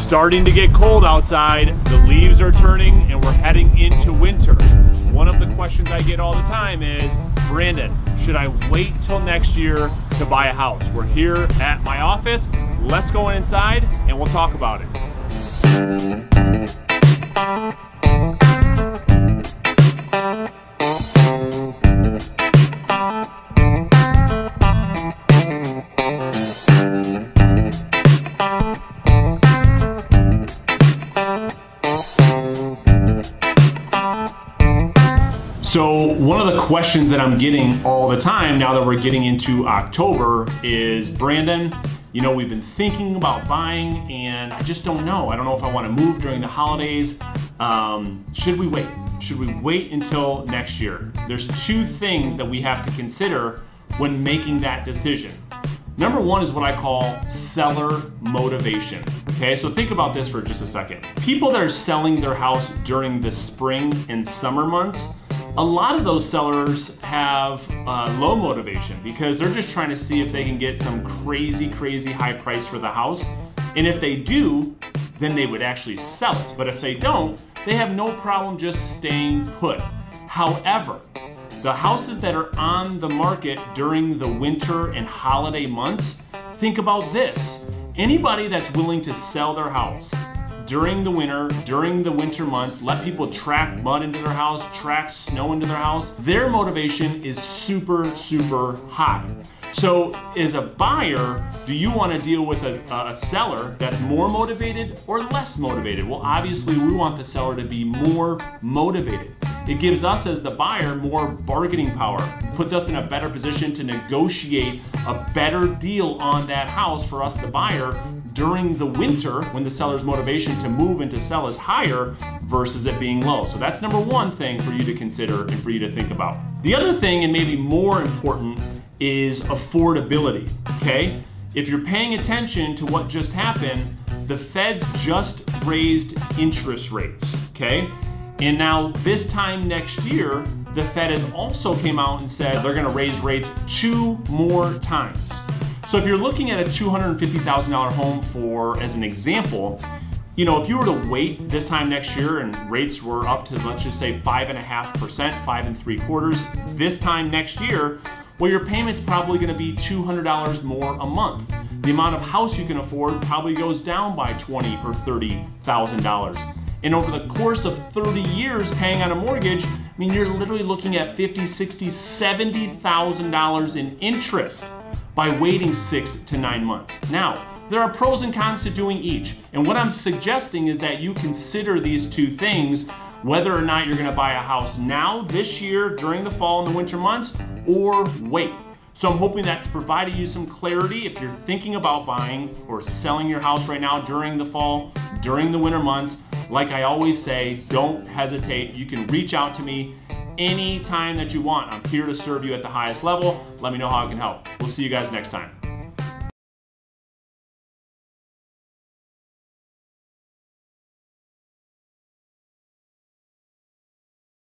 starting to get cold outside, the leaves are turning, and we're heading into winter. One of the questions I get all the time is, Brandon, should I wait till next year to buy a house? We're here at my office. Let's go inside and we'll talk about it. So one of the questions that I'm getting all the time now that we're getting into October is, Brandon, you know, we've been thinking about buying and I just don't know. I don't know if I want to move during the holidays. Should we wait? Should we wait until next year? There's two things that we have to consider when making that decision. Number one is what I call seller motivation. Okay, so think about this for just a second. People that are selling their house during the spring and summer months, a lot of those sellers have low motivation because they're just trying to see if they can get some crazy high price for the house. And if they do, then they would actually sell it. But if they don't, they have no problem just staying put. However, the houses that are on the market during the winter and holiday months, think about this. Anybody that's willing to sell their house during the winter months, let people track mud into their house, track snow into their house, their motivation is super high. So as a buyer, do you want to deal with a seller that's more motivated or less motivated? Well, obviously we want the seller to be more motivated. It gives us as the buyer more bargaining power, puts us in a better position to negotiate a better deal on that house for us, the buyer, during the winter when the seller's motivation to move and to sell is higher versus it being low. So that's number one thing for you to consider and for you to think about. The other thing, and maybe more important, is affordability, okay? If you're paying attention to what just happened, the Feds just raised interest rates, okay? And now this time next year, the Fed has also came out and said they're gonna raise rates 2 more times. So if you're looking at a $250,000 home for, as an example, you know, if you were to wait this time next year and rates were up to, let's just say 5.5%, 5 3/4, this time next year, well, your payment's probably gonna be $200 more a month. The amount of house you can afford probably goes down by $20,000 or $30,000. And over the course of 30 years paying on a mortgage, I mean, you're literally looking at $50,000, $60,000, $70,000 in interest by waiting 6 to 9 months. Now, there are pros and cons to doing each. And what I'm suggesting is that you consider these two things, whether or not you're gonna buy a house now, this year, during the fall and the winter months, or wait. So I'm hoping that's provided you some clarity if you're thinking about buying or selling your house right now during the fall, during the winter months. Like I always say, don't hesitate. You can reach out to me anytime that you want. I'm here to serve you at the highest level. Let me know how I can help. We'll see you guys next time.